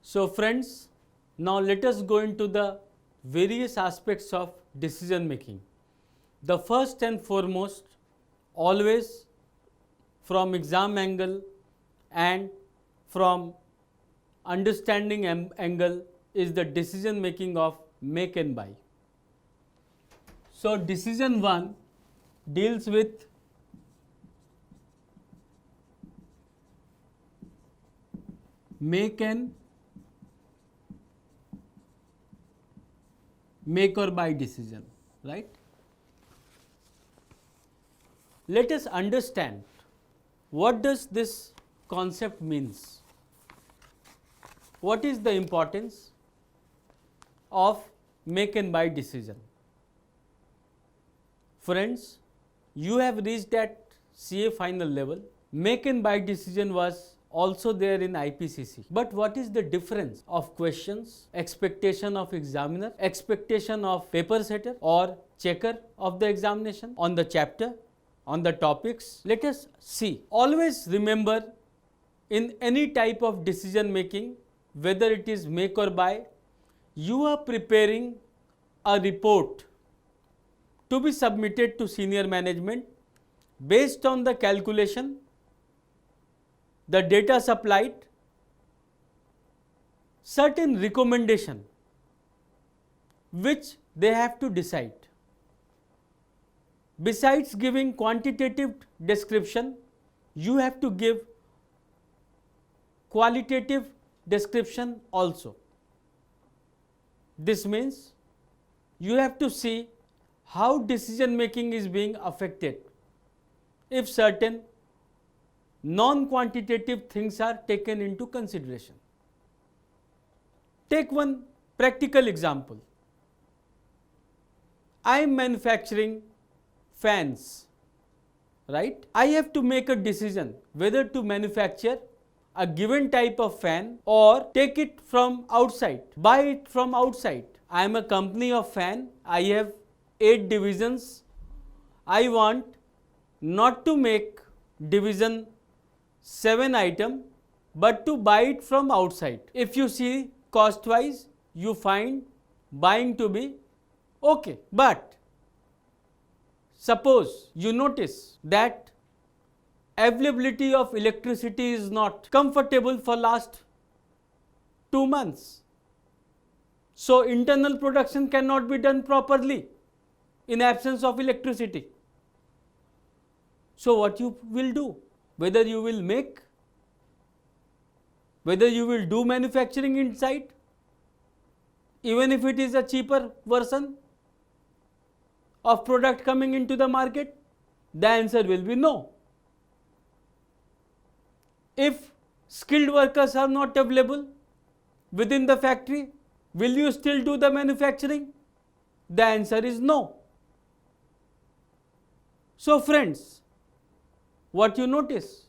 So friends, now let us go into the various aspects of decision making. The first and foremost, always from exam angle and from understanding angle, is the decision making of make and buy. So decision 1 deals with make or buy decision, right? Let us understand what does this concept means. What is the importance of make and buy decision? Friends, you have reached at CA final level. Make and buy decision was also there in IPCC. But what is the difference of questions, expectation of examiner, expectation of paper setter or checker of the examination on the chapter, on the topics? Let us see. Always remember, in any type of decision making, whether it is make or buy, you are preparing a report to be submitted to senior management based on the calculation, the data supplied, certain recommendation which they have to decide. Besides giving quantitative description, you have to give qualitative description also. This means you have to see how decision making is being affected if certain non-quantitative things are taken into consideration. Take one practical example. I am manufacturing fans, right? I have to make a decision whether to manufacture a given type of fan or take it from outside, buy it from outside. I am a company of fan. I have 8 divisions. I want not to make division 7 item, but to buy it from outside. If you see cost wise, you find buying to be okay. But suppose you notice that availability of electricity is not comfortable for last 2 months. So internal production cannot be done properly in absence of electricity. So what you will do? Whether you will make, whether you will do manufacturing inside, even if it is a cheaper version of product coming into the market, the answer will be no. If skilled workers are not available within the factory, will you still do the manufacturing? The answer is no. So friends, what you notice?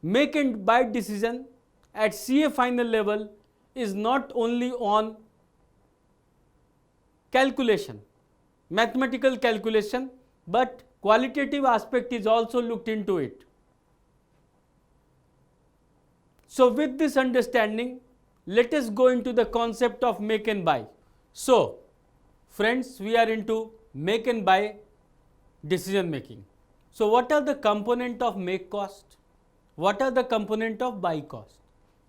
Make and buy decision at CA final level is not only on calculation, mathematical calculation, but qualitative aspect is also looked into it. So with this understanding, let us go into the concept of make and buy. So friends, we are into make and buy decision making. So what are the component of make cost? What are the component of buy cost?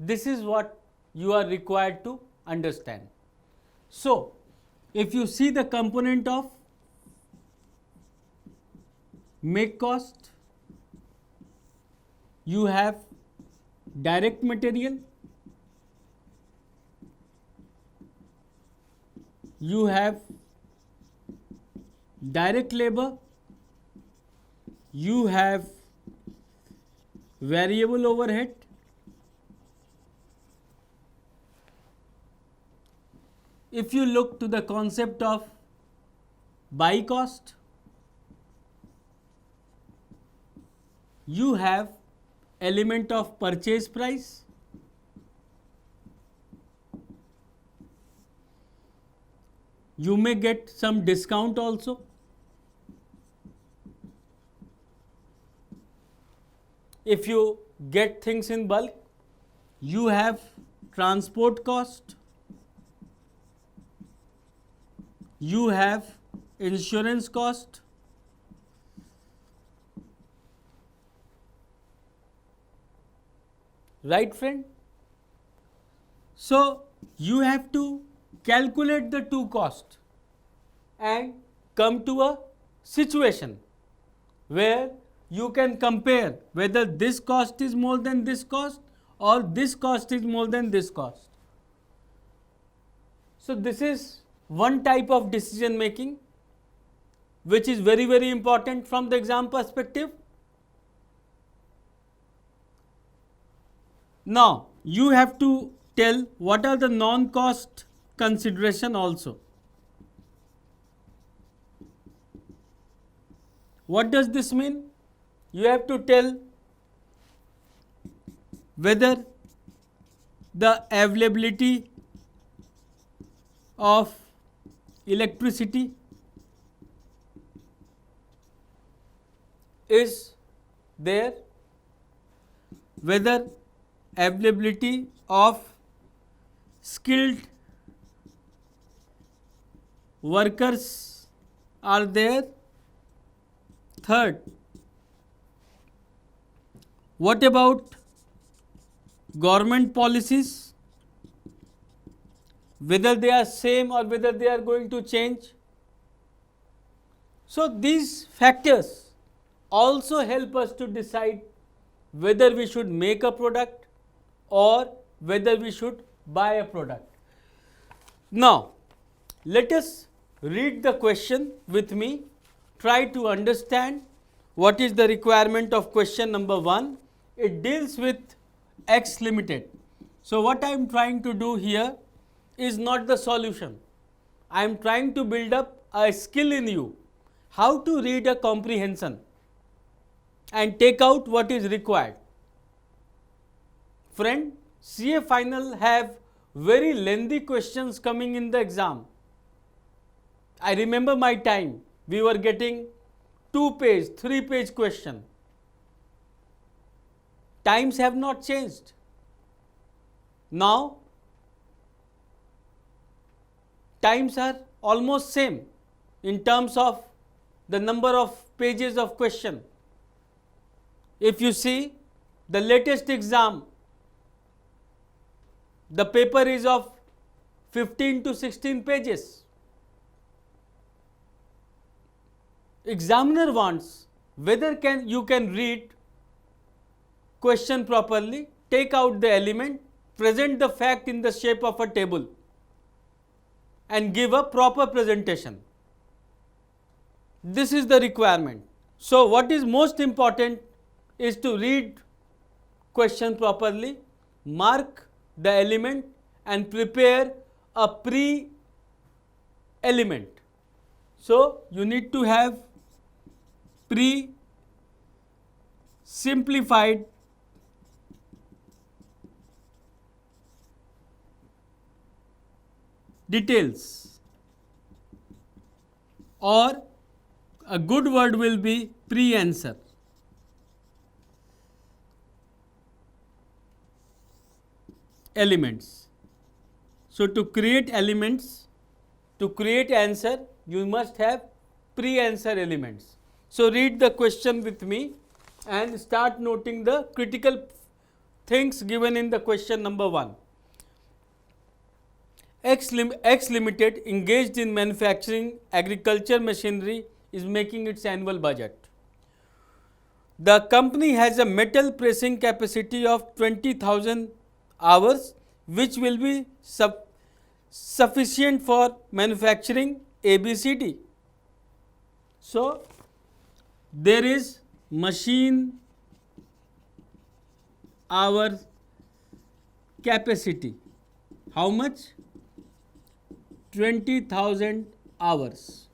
This is what you are required to understand. So if you see the component of make cost, you have direct material, you have direct labor, you have variable overhead, if you look to the concept of buy cost, you have element of purchase price, you may get some discount also. If you get things in bulk, you have transport cost, you have insurance cost, right friend? So you have to calculate the two costs and come to a situation where you can compare whether this cost is more than this cost or this cost is more than this cost. So this is one type of decision making which is very important from the exam perspective. Now you have to tell what are the non-cost consideration also. What does this mean? You have to tell whether the availability of electricity is there, whether availability of skilled workers are there. Third, what about government policies, whether they are same or whether they are going to change. So these factors also help us to decide whether we should make a product or whether we should buy a product. Now let us read the question with me. Try to understand what is the requirement of question number 1. It deals with X limited. So what I am trying to do here is not the solution. I am trying to build up a skill in you, how to read a comprehension and take out what is required. Friend, CA final have very lengthy questions coming in the exam. I remember my time, we were getting 2-page, 3-page question. Times have not changed. Now, times are almost same in terms of the number of pages of question. If you see the latest exam, the paper is of 15 to 16 pages. Examiner wants whether you can read question properly, take out the element, present the fact in the shape of a table and give a proper presentation. This is the requirement. So what is most important is to read question properly, mark the element and prepare a pre-element. So you need to have pre-simplified details, or a good word will be pre-answer. Elements. So to create elements, to create answer, you must have pre-answer elements. So read the question with me and start noting the critical things given in the question number 1. X Limited, engaged in manufacturing agriculture machinery, is making its annual budget. The company has a metal pressing capacity of 20,000 hours, which will be sufficient for manufacturing ABCD. So there is machine hour capacity. How much? 20,000 hours.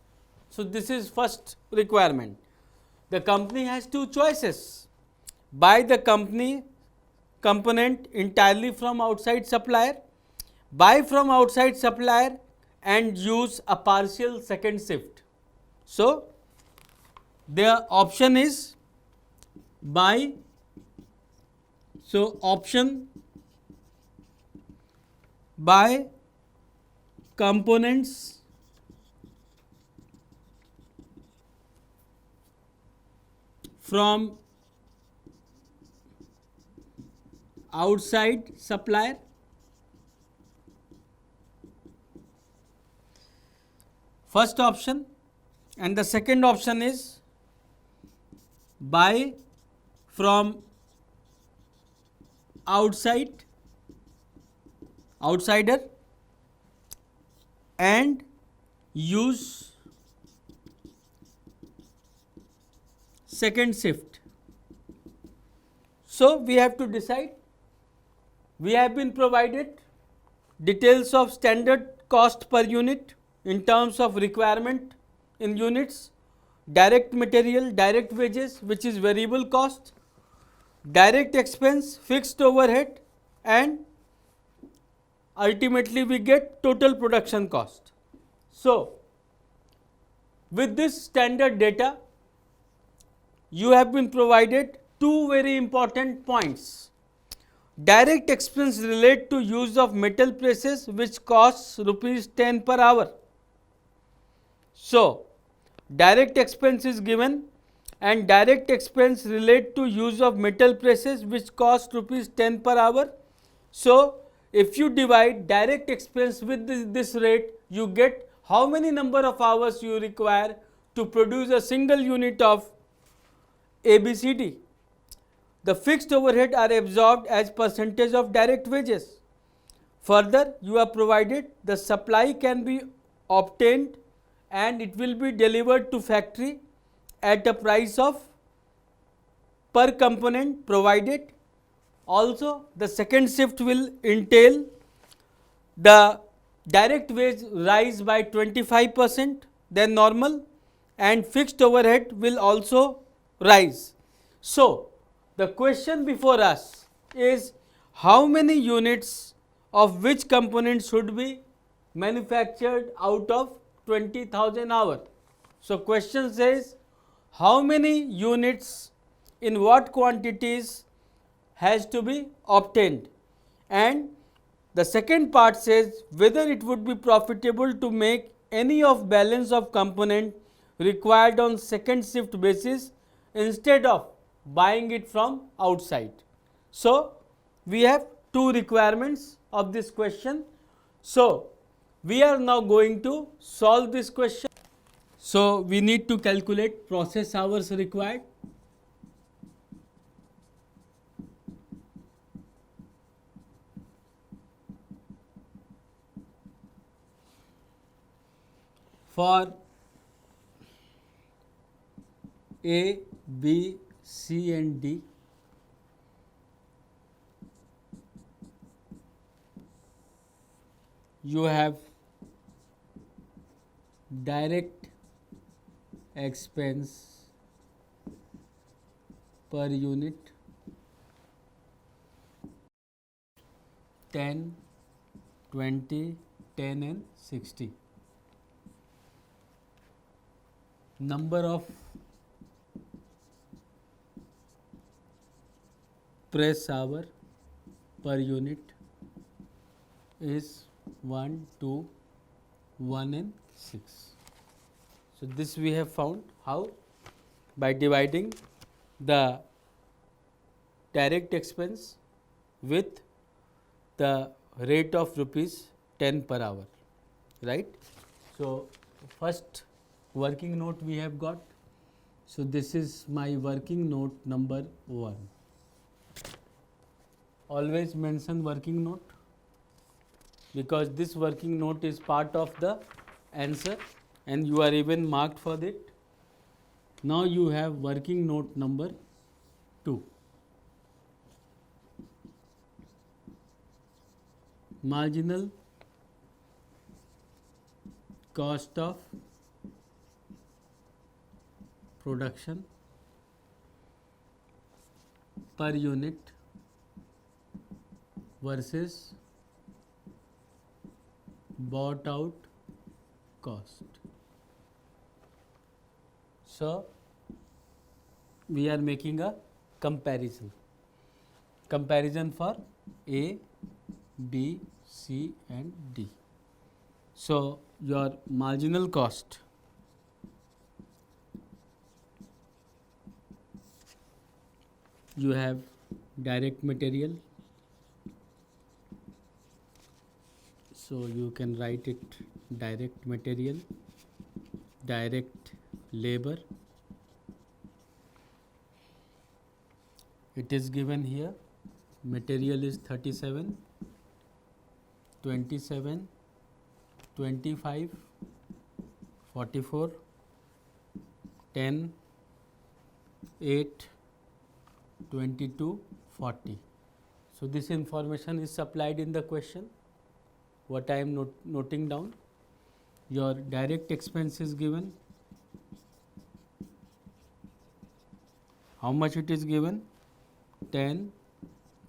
So this is first requirement. The company has two choices: buy the company component entirely from outside supplier, buy from outside supplier and use a partial second shift. So the option is buy. So option by components from outside supplier. First option, and the second option is buy from outsider and use second shift. So we have to decide. We have been provided details of standard cost per unit in terms of requirement in units, direct material, direct wages which is variable cost, direct expense, fixed overhead, and ultimately we get total production cost. So with this standard data, you have been provided two very important points. Direct expense relate to use of metal presses which costs rupees 10 per hour. So direct expense is given and direct expense relate to use of metal presses which cost rupees 10 per hour. So if you divide direct expense with this rate, you get how many number of hours you require to produce a single unit of ABCD. The fixed overhead are absorbed as percentage of direct wages. Further, you are provided the supply can be obtained and it will be delivered to factory at a price of per component provided. Also, the second shift will entail the direct wage rise by 25% than normal and fixed overhead will also rise. So the question before us is how many units of which component should be manufactured out of 20,000 hours. So question says how many units in what quantities has to be obtained, and the second part says whether it would be profitable to make any of balance of component required on second shift basis instead of buying it from outside. So we have two requirements of this question. So we are now going to solve this question. So we need to calculate process hours required. For A, B, C and D, you have direct expense per unit 10, 20, 10 and 60. Number of press hour per unit is 1, 2, 1 and 6. So this we have found how? By dividing the direct expense with the rate of rupees 10 per hour, right? So first working note we have got. So this is my working note number 1. Always mention working note because this working note is part of the answer and you are even marked for it. Now you have working note number 2. Marginal cost of production per unit versus bought out cost. So we are making a comparison for A, B, C and D. So your marginal cost you have direct material, so you can write it direct material, direct labor. It is given here, material is 37, 27, 25, 44, 10, 8, 22, 40. So this information is supplied in the question, what I am noting down. Your direct expense is given. How much it is given? 10,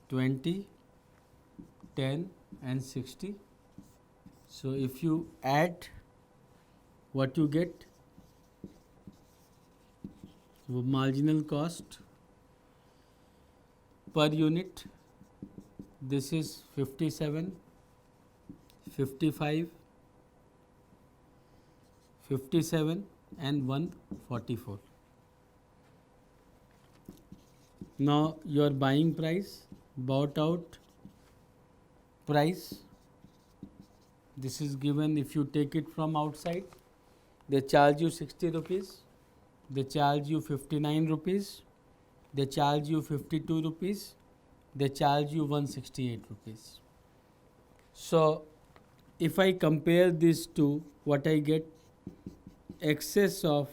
20, 10 and 60. So if you add, what you get? Marginal cost per unit, this is 57, 55, 57 and 144. Now your buying price, bought out price, this is given. If you take it from outside, they charge you 60 rupees, they charge you 59 rupees, they charge you 52 rupees, they charge you 168 rupees. So if I compare these two, what I get? Excess of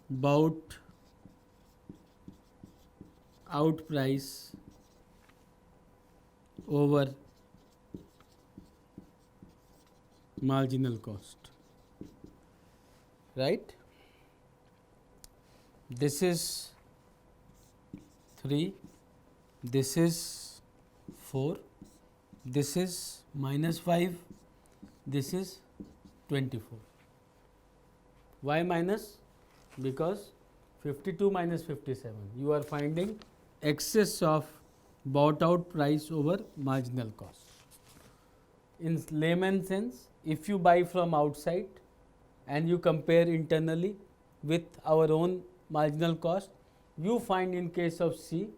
bought out price over marginal cost, right? This is 3, this is 4, this is -5, this is 24. Why minus? Because 52 minus 57, you are finding excess of bought out price over marginal cost. In layman's sense, if you buy from outside and you compare internally with our own marginal cost, you find in case of C,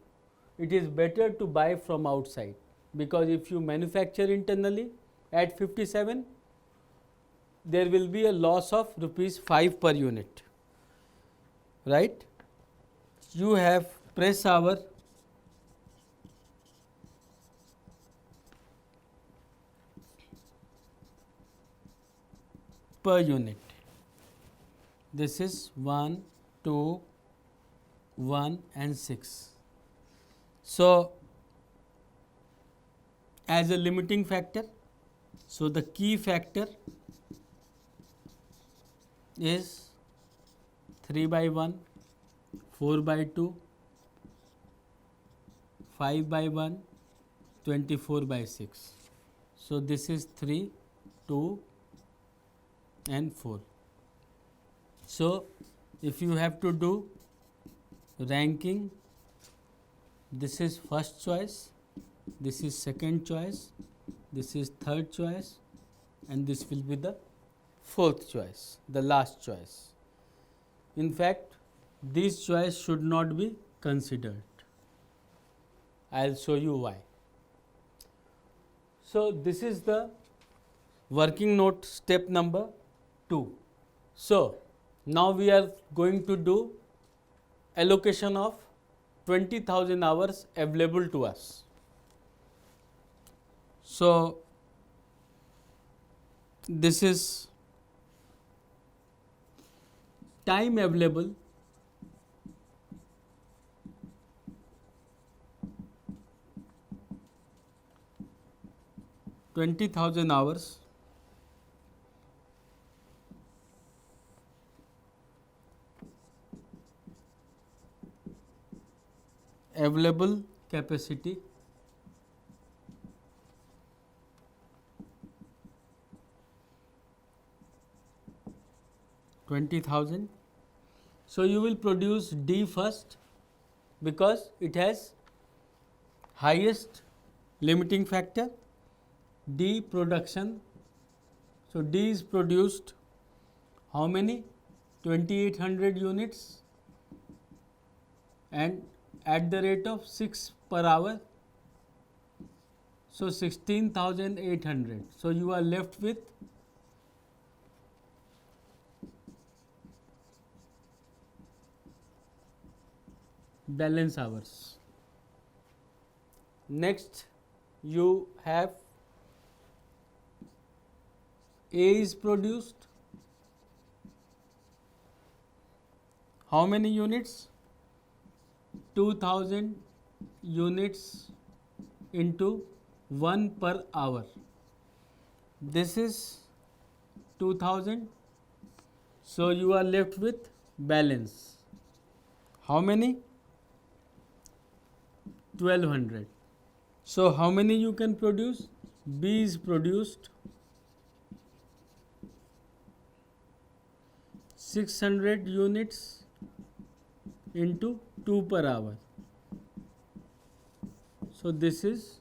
it is better to buy from outside, because if you manufacture internally at 57, there will be a loss of ₹5 per unit, right? You have press hour per unit. This is 1, 2, 1 and 6. So as a limiting factor, so the key factor is 3/1, 4/2, 5/1, 24/6. So this is 3, 2 and 4. So if you have to do ranking, this is first choice, this is second choice, this is third choice, and this will be the fourth choice, the last choice. In fact, this choice should not be considered. I will show you why. So this is the working note step number 2. So now we are going to do allocation of 20,000 hours available to us. So this is time available (20,000 hours) available capacity (20,000). So you will produce D first because it has highest limiting factor, D production. So D is produced how many? 2800 units and at the rate of 6 per hour. So 16,800. So you are left with balance hours. Next you have A is produced how many units? 2000 units into 1 per hour. This is 2000. So you are left with balance. How many? 1200. So how many you can produce? B is produced 600 units into 2 per hour. So this is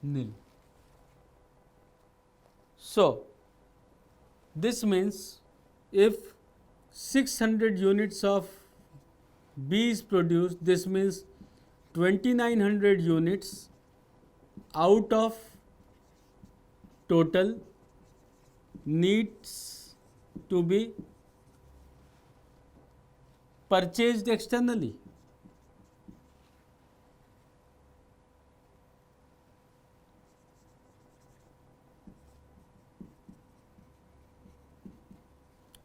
nil. So this means if 600 units of B is produced, this means 2900 units out of total needs to be purchased externally.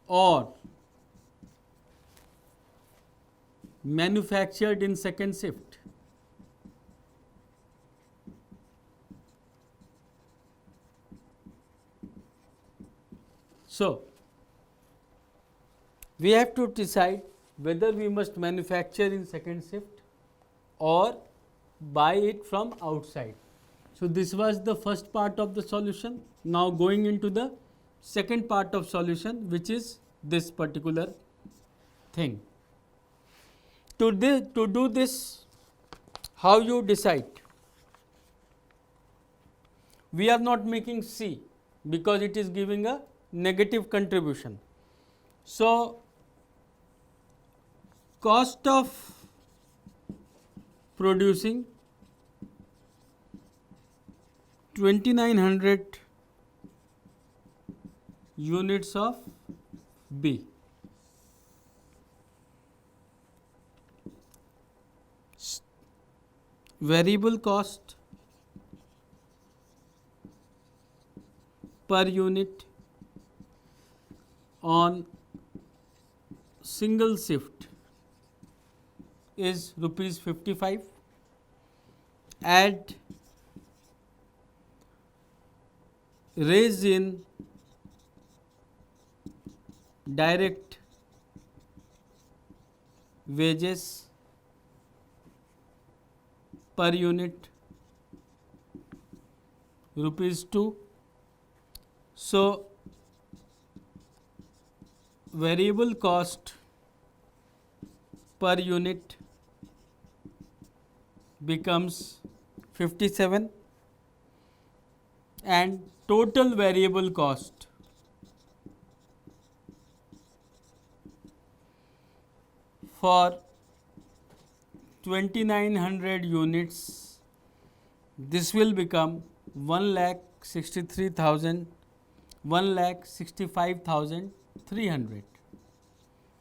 Or manufactured in second shift. So we have to decide whether we must manufacture in second shift or buy it from outside. So this was the first part of the solution. Now going into the second part of solution, which is this particular thing. To do this, how you decide? We are not making C because it is giving a negative contribution. So cost of producing 2900 units of B. Variable cost per unit on single shift is rupees 55. Add raise in direct wages per unit rupees 2. So variable cost per unit becomes 57 and total variable cost for 2900 units, this will become 1,65,300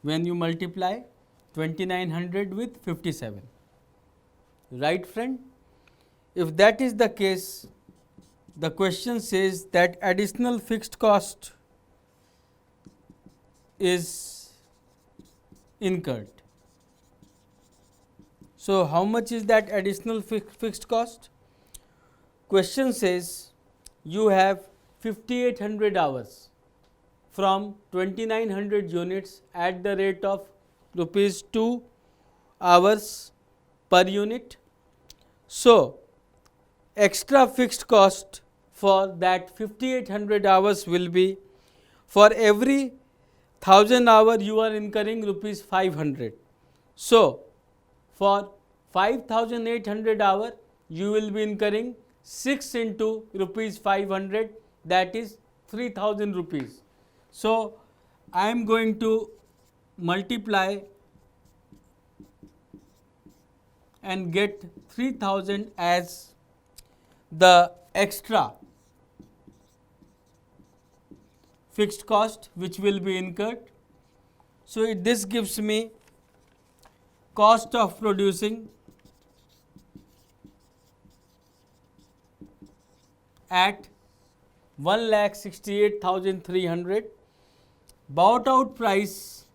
when you multiply 2900 with 57. Right, friend? If that is the case, the question says that additional fixed cost is incurred. So how much is that additional fixed cost? Question says you have 5800 hours from 2900 units at the rate of rupees 2 hours per unit. So extra fixed cost for that 5800 hours will be, for every 1000 hour you are incurring rupees 500. So for 5800 hour you will be incurring 6 into rupees 500, that is 3000 rupees. So I am going to multiply and get 3000 as the extra fixed cost which will be incurred. So this gives me cost of producing at 1,68,300, bought out price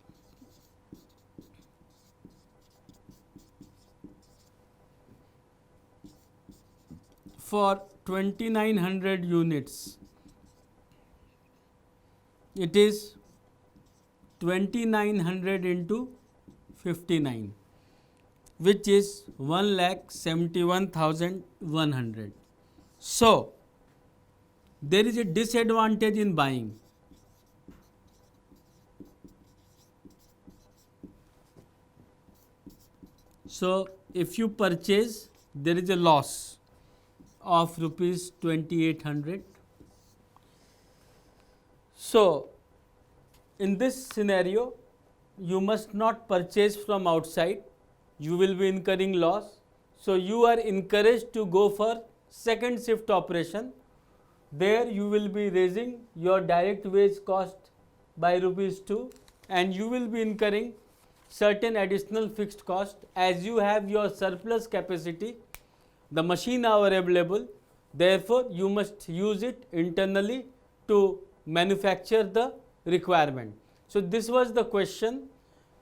for 2900 units. It is 2900 into 59, which is 1,71,100. So there is a disadvantage in buying. So if you purchase, there is a loss of rupees 2800. So in this scenario, you must not purchase from outside, you will be incurring loss. So you are encouraged to go for second shift operation. There you will be raising your direct wage cost by rupees 2, and you will be incurring certain additional fixed cost as you have your surplus capacity, the machine hour available. Therefore you must use it internally to manufacture the requirement. So this was the question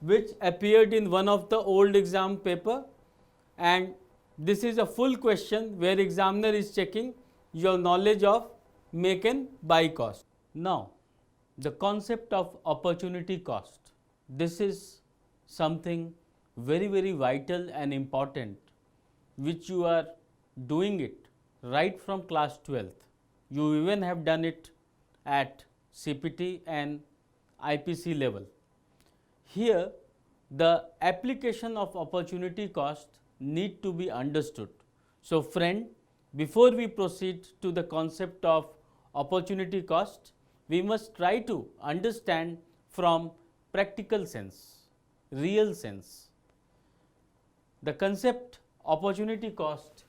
which appeared in one of the old exam paper, and this is a full question where examiner is checking your knowledge of make and buy cost. Now the concept of opportunity cost, this is something very vital and important which you are doing it right from class 12th. You even have done it at CPT and IPC level. Here the application of opportunity cost need to be understood. So friend, before we proceed to the concept of opportunity cost, we must try to understand from practical sense, real sense. The concept opportunity cost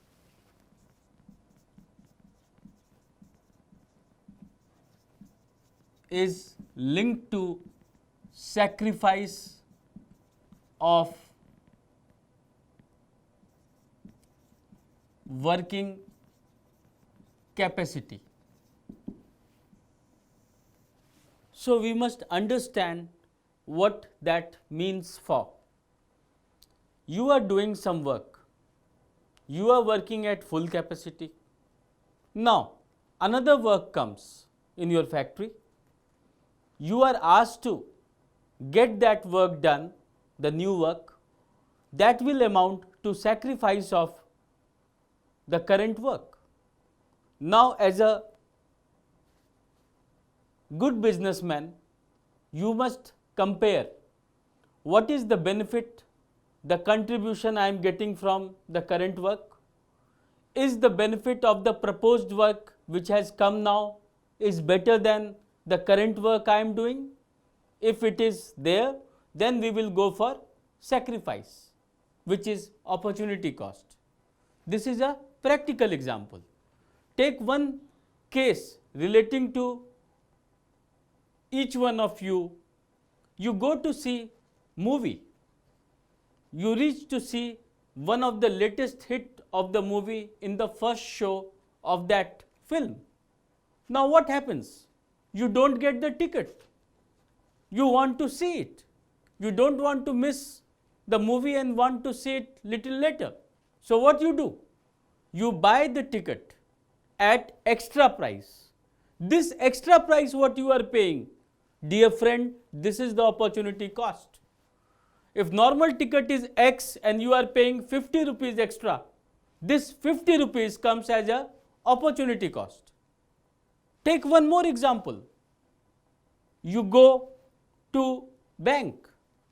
is linked to sacrifice of working capacity. So we must understand what that means for. You are doing some work, you are working at full capacity. Now another work comes in your factory, you are asked to get that work done, the new work, that will amount to sacrifice of the current work. Now as a good businessman, you must compare what is the benefit, the contribution I am getting from the current work. Is the benefit of the proposed work which has come now is better than the current work I am doing? If it is there, then we will go for sacrifice, which is opportunity cost. This is a practical example. Take one case relating to each one of you. You go to see movie, you reach to see one of the latest hit of the movie in the first show of that film. Now what happens? You don't get the ticket. You want to see it. You don't want to miss the movie and want to see it little later. So what you do? You buy the ticket at extra price. This extra price what you are paying, dear friend, this is the opportunity cost. If normal ticket is X and you are paying 50 rupees extra, this 50 rupees comes as a opportunity cost. Take one more example. You go to bank,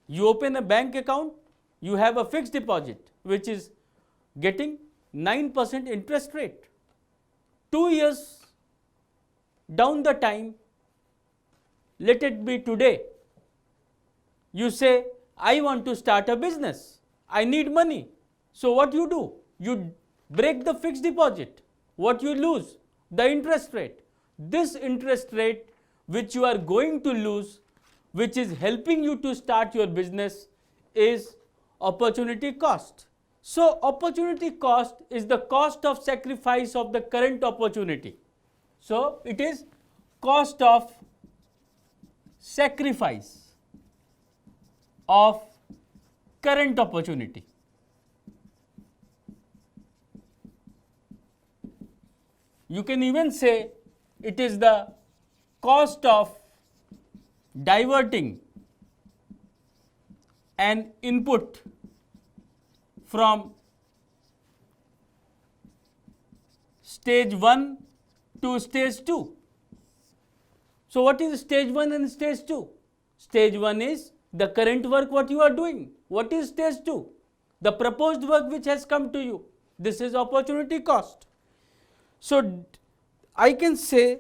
you open a bank account, you have a fixed deposit which is getting 9% interest rate. 2 years down the time, let it be today, you say, I want to start a business, I need money. So what you do? You break the fixed deposit. What you lose? The interest rate. This interest rate which you are going to lose, which is helping you to start your business, is opportunity cost. So opportunity cost is the cost of sacrifice of the current opportunity. So it is cost of sacrifice of current opportunity. You can even say it is the cost of diverting an input from stage 1 to stage 2. So what is stage 1 and stage 2? Stage 1 is the current work what you are doing. What is stage 2? The proposed work which has come to you. This is opportunity cost. So I can say,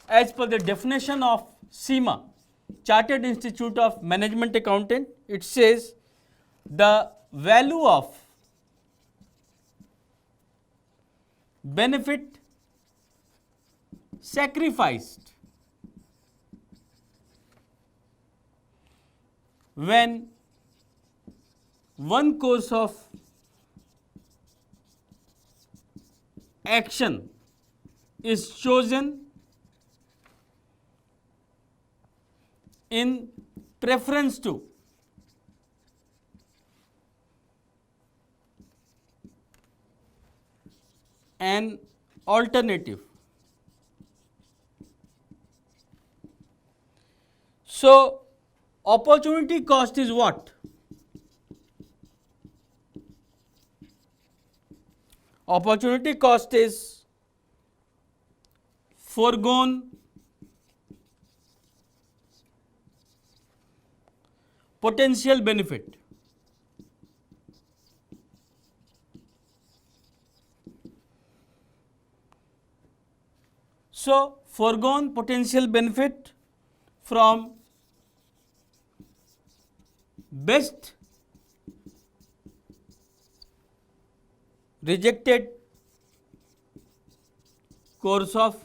as per the definition of CIMA, Chartered Institute of Management Accountant, it says the value of benefit sacrificed when one course of action is chosen in preference to an alternative. So opportunity cost is what? Opportunity cost is foregone potential benefit. So foregone potential benefit from best rejected course of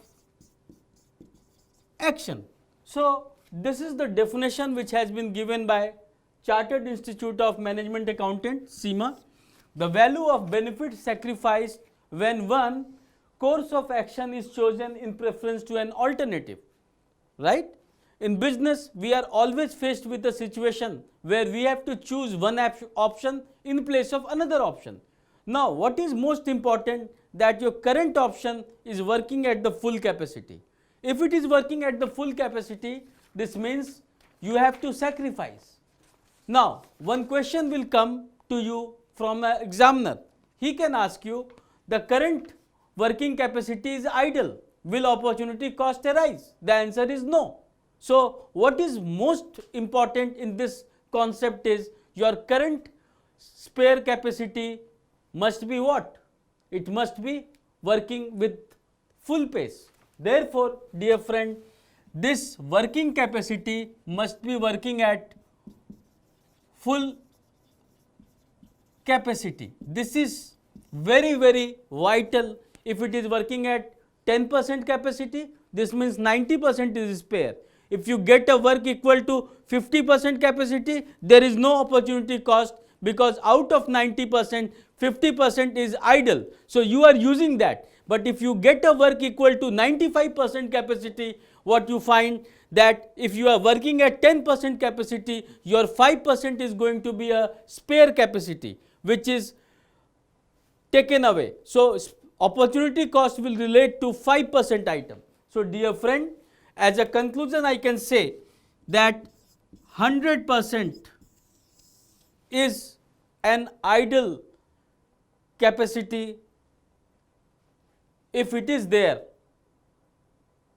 action. So this is the definition which has been given by Chartered Institute of Management Accountant, CIMA. The value of benefit sacrificed when one course of action is chosen in preference to an alternative. Right? In business, we are always faced with a situation where we have to choose one option in place of another option. Now, what is most important? That your current option is working at the full capacity. If it is working at the full capacity, this means you have to sacrifice. Now, one question will come to you from an examiner. He can ask you, the current working capacity is idle. Will opportunity cost arise? The answer is no. So what is most important in this concept is your current spare capacity must be what? It must be working with full pace. Therefore, dear friend, this working capacity must be working at full capacity. This is very, very vital. If it is working at 10% capacity, this means 90% is spare. If you get a work equal to 50% capacity, there is no opportunity cost, because out of 90%, 50% is idle. So you are using that. But if you get a work equal to 95% capacity, what you find that if you are working at 10% capacity, your 5% is going to be a spare capacity, which is taken away. So opportunity cost will relate to 5% item. So dear friend, as a conclusion, I can say that 100% is an idle capacity. If it is there,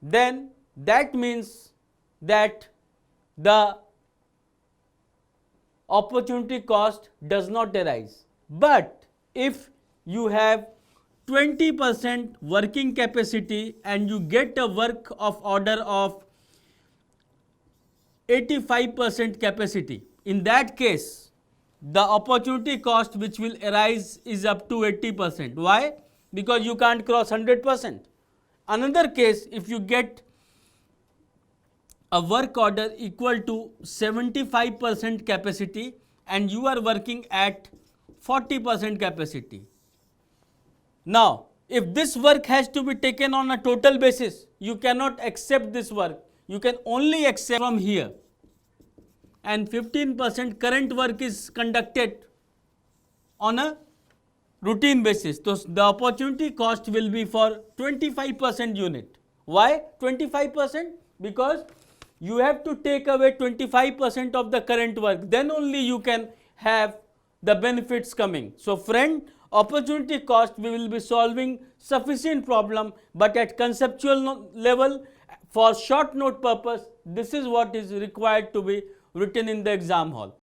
then that means that the opportunity cost does not arise. But if you have 20% working capacity and you get a work of order of 85% capacity. In that case, the opportunity cost which will arise is up to 80%. Why? Because you can't cross 100%. Another case, if you get a work order equal to 75% capacity and you are working at 40% capacity. Now, if this work has to be taken on a total basis, you cannot accept this work. You can only accept from here. And 15% current work is conducted on a routine basis. So, the opportunity cost will be for 25% unit. Why 25%? Because you have to take away 25% of the current work. Then only you can have the benefits coming. So, friend, opportunity cost we will be solving sufficient problem, but at conceptual level for short note purpose, this is what is required to be written in the exam hall.